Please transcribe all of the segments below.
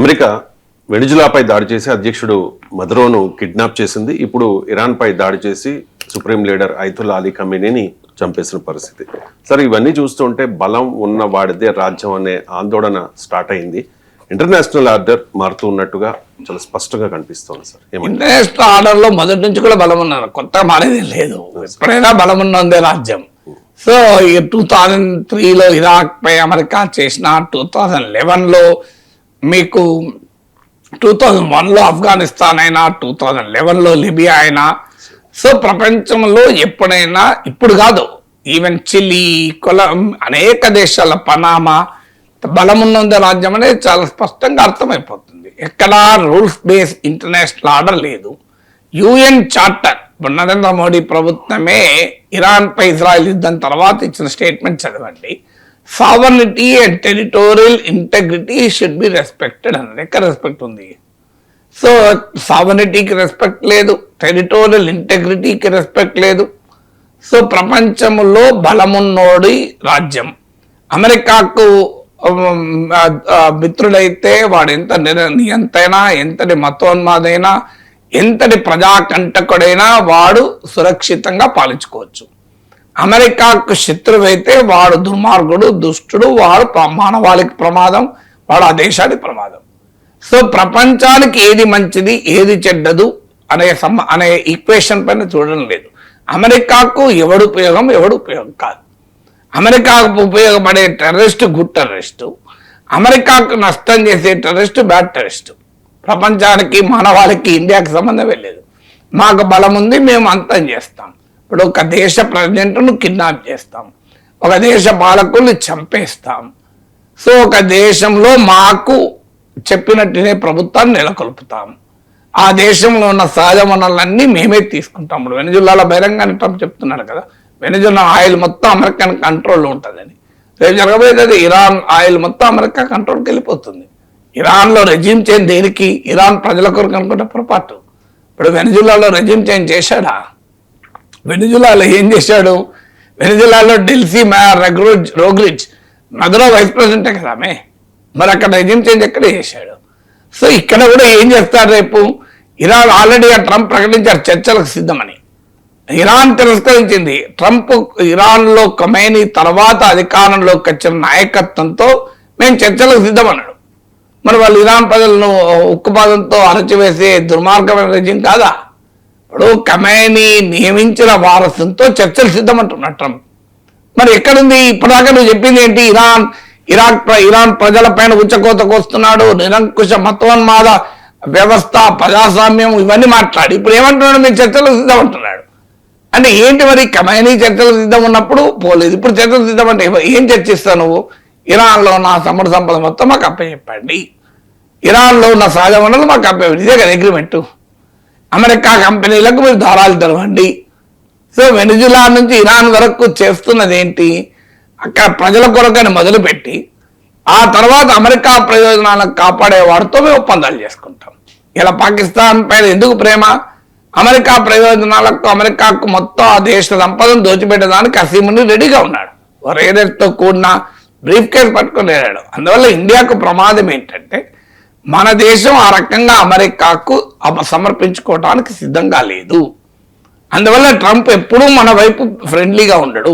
America వెనిజులాపై దాడి చేసి అధ్యక్షుడు మదురోను కిడ్నాప్ చేసింది. ఇప్పుడు ఇరాన్ పై దాడి చేసి సుప్రీం లీడర్ ఐతుల్లా అలీ ఖమేనీని చంపేసిన పరిస్థితి. సార్, ఇవన్నీ చూస్తుంటే బలం ఉన్న వాడిదే రాజ్యం అనే ఆందోళన స్టార్ట్ అయింది. ఇంటర్నేషనల్ ఆర్డర్ మారుతూ ఉన్నట్టుగా చాలా స్పష్టంగా కనిపిస్తోంది సార్. ఇంటర్నేషనల్ ఆర్డర్ లో మొదటి నుంచి కూడా బలం ఉన్నారు, కొత్త మారేది లేదు. ఎప్పుడైనా బలం ఉన్నదే రాజ్యం. సో 2003లో ఇరాక్ పై అమెరికా చేసిన, 2011లో మీకు 2001లో ఆఫ్ఘనిస్తాన్ అయినా, 2011లో లిబియా అయినా, సో ప్రపంచంలో ఎప్పుడైనా, ఇప్పుడు కాదు, ఈవెన్ చిలీ, అనేక దేశాల పనామా బలమున్నదే రాజ్యం అనేది చాలా స్పష్టంగా అర్థమైపోతుంది. ఎక్కడా రూల్స్ బేస్ ఇంటర్నేషనల్ ఆర్డర్ లేదు. యుఎన్ చార్టర్ నరేంద్ర మోడీ ప్రభుత్వమే ఇరాన్ పై ఇజ్రాయెల్ యుద్ధం తర్వాత ఇచ్చిన స్టేట్మెంట్ చదవండి. Sovereignty and territorial integrity should be respected అన్నది. ఎక్కడ రెస్పెక్ట్ ఉంది? సో సావర్నిటీకి రెస్పెక్ట్ లేదు, టెరిటోరియల్ ఇంటెగ్రిటీకి రెస్పెక్ట్ లేదు. సో ప్రపంచంలో బలమున్నోడి రాజ్యం. అమెరికాకు మిత్రుడైతే వాడు ఎంత నియంతైనా, ఎంతటి మతోన్మాదైనా, ఎంతటి ప్రజాకంటకుడైనా వాడు సురక్షితంగా పాలించుకోవచ్చు. అమెరికాకు శత్రువైతే వాడు దుర్మార్గుడు, దుష్టుడు, వాడు మానవాళికి ప్రమాదం, వాడు ఆ దేశానికి ప్రమాదం. సో ప్రపంచానికి ఏది మంచిది, ఏది చెడ్డదు అనే ఈక్వేషన్ పైన చూడడం లేదు. అమెరికాకు ఎవడు ఉపయోగం, ఎవడు ఉపయోగం కాదు. అమెరికాకు ఉపయోగపడే టెర్రరిస్టు గుడ్ టెర్రరిస్టు, అమెరికాకు నష్టం చేసే టెర్రరిస్టు బ్యాడ్ టెర్రరిస్టు. ప్రపంచానికి, మానవాళికి, ఇండియాకి సంబంధమే లేదు. మాకు బలం ఉంది, మేము అంతం చేస్తాం. ఇప్పుడు ఒక దేశ ప్రెసిడెంట్ను కిడ్నాప్ చేస్తాం, ఒక దేశ పాలకుల్ని చంపేస్తాం. సో ఒక దేశంలో మాకు చెప్పినట్టునే ప్రభుత్వాన్ని నెలకొల్పుతాం. ఆ దేశంలో ఉన్న సహజ వనరులన్నీ మేమే తీసుకుంటాం. ఇప్పుడు వెనిజులాలో బహిరంగానే ట్రంప్ చెప్తున్నాడు కదా, వెనిజులా ఆయిల్ మొత్తం అమెరికన్ కంట్రోల్లో ఉంటుందని. రేపు జరగబోయేది ఇరాన్ ఆయిల్ మొత్తం అమెరికా కంట్రోల్కి వెళ్ళిపోతుంది. ఇరాన్లో రెజ్యూమ్ చేంజ్ దేనికి? ఇరాన్ ప్రజల కొరకు అనుకుంటే పొరపాటు. ఇప్పుడు వెనిజులాలో రెజ్యూమ్ చేంజ్ చేశాడా? వెనిజులాలో ఏం చేశాడు? వెనిజులాలో డెల్సీ రోగ్రిజ్ మదురో వైస్ ప్రెసిడెంటే కదా ఆమె. మరి అక్కడ రెజ్యూమ్ చేంజ్ ఎక్కడ చేశాడు? సో ఇక్కడ కూడా ఏం చేస్తాడు రేపు? ఇరాన్ ఆల్రెడీ ట్రంప్ ప్రకటించారు చర్చలకు సిద్ధమని. ఇరాన్ తిరస్కరించింది. ట్రంప్ ఇరాన్లో ఖమేనీ తర్వాత అధికారంలోకి వచ్చిన నాయకత్వంతో మేము చర్చలకు సిద్ధమన్నాడు. మరి వాళ్ళు ఇరాన్ ప్రజలను ఉక్కుపాదంతో అరచివేసే దుర్మార్గమైన రెజ్యూమ్ కాదా? ఇప్పుడు ఖమేనీ నియమించిన వారసుతో చర్చలు సిద్ధమంటున్నాడు ట్రంప్. మరి ఎక్కడుంది? ఇప్పటిదాకా నువ్వు చెప్పింది ఏంటి? ఇరాన్ ప్రజల పైన ఉచ్చకోతకు వస్తున్నాడు, నిరంకుశ మతోన్మాద వ్యవస్థ, ప్రజాస్వామ్యం, ఇవన్నీ మాట్లాడి ఇప్పుడు ఏమంటున్నాడు? మేము చర్చలకు సిద్ధమంటున్నాడు. అంటే ఏంటి మరి? ఖమేనీ చర్చలకు సిద్ధం ఉన్నప్పుడు పోలేదు, ఇప్పుడు చర్చలకు సిద్ధం అంటే ఏం చర్చిస్తావు నువ్వు? ఇరాన్లో ఉన్న సముద్ర సంపద మొత్తం మాకు అప్పచెప్పండి, ఇరాన్లో ఉన్న సహజ వనరులు మాకు అప్పచెప్పండి. ఇదే కదా అగ్రిమెంటు. అమెరికా కంపెనీలకు మీరు దారాలు తెరవండి. సో వెనిజులా నుంచి ఇరాన్ వరకు చేస్తున్నది ఏంటి? అక్కడ ప్రజల కొరకని మొదలుపెట్టి ఆ తర్వాత అమెరికా ప్రయోజనాలను కాపాడే వాడితో మేము ఒప్పందాలు చేసుకుంటాం. ఇలా పాకిస్తాన్ పైన ఎందుకు ప్రేమ? అమెరికా ప్రయోజనాలకు, అమెరికాకు మొత్తం ఆ దేశ సంపదను దోచిపెట్టడానికి అసీముని రెడీగా ఉన్నాడు. రేడర్తో కూడిన బ్రీఫ్ కేసు పట్టుకుని వెళ్ళాడు. అందువల్ల ఇండియాకు ప్రమాదం ఏంటంటే మన దేశం ఆ రకంగా అమెరికాకు సమర్పించుకోవడానికి సిద్ధంగా లేదు. అందువల్ల ట్రంప్ ఎప్పుడూ మన వైపు ఫ్రెండ్లీగా ఉండడు.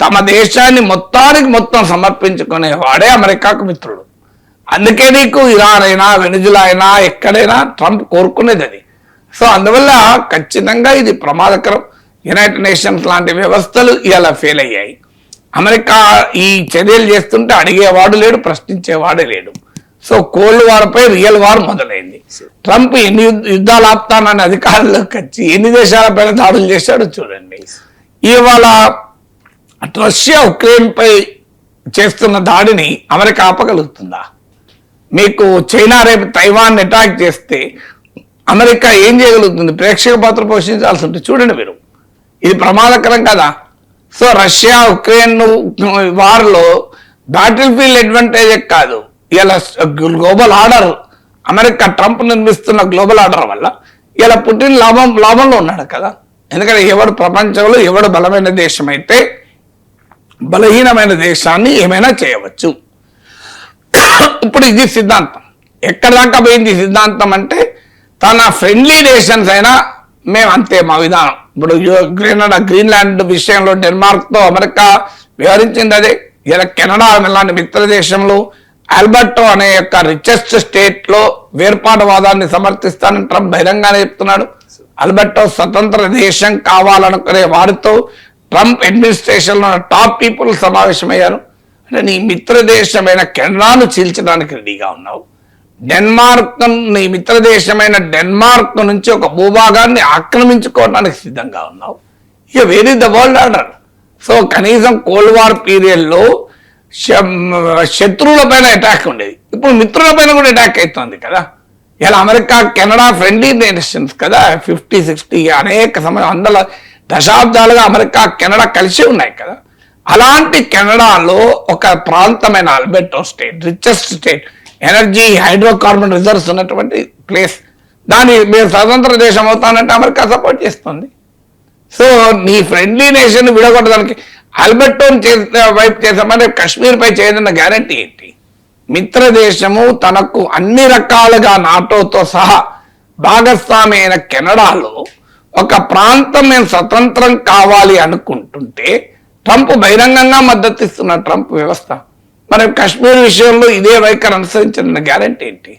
తమ దేశాన్ని మొత్తం సమర్పించుకునేవాడే అమెరికాకు మిత్రుడు. అందుకే నీకు ఇరాన్ అయినా, వెనిజులా అయినా, ఎక్కడైనా ట్రంప్ కోరుకునేది అది. సో అందువల్ల ఖచ్చితంగా ఇది ప్రమాదకరం. యునైటెడ్ నేషన్స్ లాంటి వ్యవస్థలు ఇలా ఫెయిల్ అయ్యాయి. అమెరికా ఈ చర్యలు చేస్తుంటే అడిగేవాడు లేడు, ప్రశ్నించేవాడే లేడు. సో కోల్డ్ వార్ పై రియల్ వార్ మొదలైంది. ట్రంప్ ఎన్ని యుద్ధాలు ఆపుతానని అధికారంలోకి వచ్చి ఎన్ని దేశాలపైన దాడులు చేశాడో చూడండి. ఇవాళ రష్యా ఉక్రెయిన్ పై చేస్తున్న దాడిని అమెరికా ఆపగలుగుతుందా? మీకు చైనా రేపు తైవాన్ అటాక్ చేస్తే అమెరికా ఏం చేయగలుగుతుంది? ప్రేక్షక పాత్ర పోషించాల్సి ఉంటుంది. చూడండి మీరు, ఇది ప్రమాదకరం కదా. సో రష్యా ఉక్రెయిన్ వార్లో బ్యాటిల్ ఫీల్డ్ అడ్వాంటేజ్ కాదు, ఇలా గ్లోబల్ ఆర్డర్, అమెరికా ట్రంప్ నిర్మిస్తున్న గ్లోబల్ ఆర్డర్ వల్ల ఇలా పుటిన్ లాభంలో ఉన్నాడు కదా. ఎందుకంటే ఎవడు ప్రపంచంలో ఎవడు బలమైన దేశం అయితే బలహీనమైన దేశాన్ని ఏమైనా చేయవచ్చు. ఇప్పుడు ఇది సిద్ధాంతం. ఎక్కడ దాకా పోయింది సిద్ధాంతం అంటే తన ఫ్రెండ్లీ నేషన్స్ అయినా మేము అంతే మా విధానం. ఇప్పుడు గ్రీన్లాండ్ విషయంలో డెన్మార్క్తో అమెరికా వివరించింది అదే. ఇలా కెనడా లాంటి మిత్ర దేశంలో ఆల్బర్టో అనే యొక్క రిచెస్ట్ స్టేట్ లో వేర్పాటువాదాన్ని సమర్థిస్తానని ట్రంప్ బహిరంగానే చెప్తున్నాడు. ఆల్బర్టో స్వతంత్ర దేశం కావాలనుకునే వారితో ట్రంప్ అడ్మినిస్ట్రేషన్ లో టాప్ పీపుల్ సమావేశమయ్యారు. అంటే నీ మిత్ర దేశమైన కెనడాను చీల్చడానికి రెడీగా ఉన్నావు. నీ మిత్ర దేశమైన డెన్మార్క్ నుంచి ఒక భూభాగాన్ని ఆక్రమించుకోవడానికి సిద్ధంగా ఉన్నావు. ఇక where is the world order? So కనీసం కోల్డ్ వార్ పీరియడ్ లో శత్రువుల పైన అటాక్ ఉండేది, ఇప్పుడు మిత్రుల పైన కూడా అటాక్ అవుతుంది కదా. ఇలా అమెరికా కెనడా ఫ్రెండ్లీ నేషన్స్ కదా, 50-60 అనేక సమయం 100 దశాబ్దాలుగా అమెరికా కెనడా కలిసి ఉన్నాయి కదా. అలాంటి కెనడాలో ఒక ప్రాంతమైన Alberto state, richest state, energy hydrocarbon reserves ఉన్నటువంటి ప్లేస్, దాన్ని మీరు స్వతంత్ర దేశం అవుతానంటే అమెరికా సపోర్ట్ చేస్తుంది. సో నీ ఫ్రెండ్లీ నేషన్ విడగొట్టడానికి ఆల్బర్టో వైపు చేసామని కాశ్మీర్ పై చేయదన్న గ్యారంటీ ఏంటి? మిత్ర దేశము తనకు అన్ని రకాలుగా నాటోతో సహా భాగస్వామి అయిన కెనడాలో ఒక ప్రాంతం మేము స్వతంత్రం కావాలి అనుకుంటుంటే ట్రంప్ బహిరంగంగా మద్దతు ఇస్తున్న ట్రంప్ వ్యవస్థ మరి కాశ్మీర్ విషయంలో ఇదే వైఖరి అనుసరించిన గ్యారంటీ ఏంటి?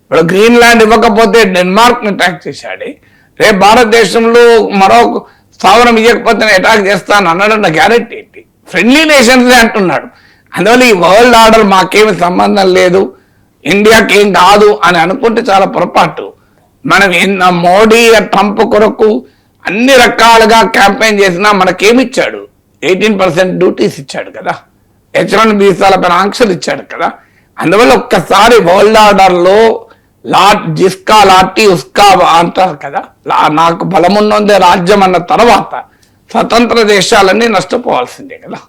ఇప్పుడు గ్రీన్లాండ్ ఇవ్వకపోతే డెన్మార్క్ ని అటాక్ చేశాడే, రేపు భారతదేశంలో మరో స్థావరం ఇవ్వకపోతే అటాక్ చేస్తాను అన్నాడన్న గ్యారెంటీ ఏంటి? ఫ్రెండ్లీ నేషన్సే అంటున్నాడు. అందువల్ల ఈ వరల్డ్ ఆర్డర్ మాకేమి సంబంధం లేదు, ఇండియాకి ఏం కాదు అని అనుకుంటే చాలా పొరపాటు. మనం మోడీ ట్రంప్ కొరకు అన్ని రకాలుగా క్యాంపెయిన్ చేసినా మనకేమిచ్చాడు? 18% డ్యూటీస్ ఇచ్చాడు కదా, H1 వీసాల పైన ఆంక్షలు ఇచ్చాడు కదా. అందువల్ల ఒక్కసారి వరల్డ్ ఆర్డర్ లో జిస్కా లాటి ఉస్కా అంటారు కదా, నాకు బలమున్నదే రాజ్యం అన్న తర్వాత స్వతంత్ర దేశాలన్నీ నష్టపోవాల్సిందే కదా.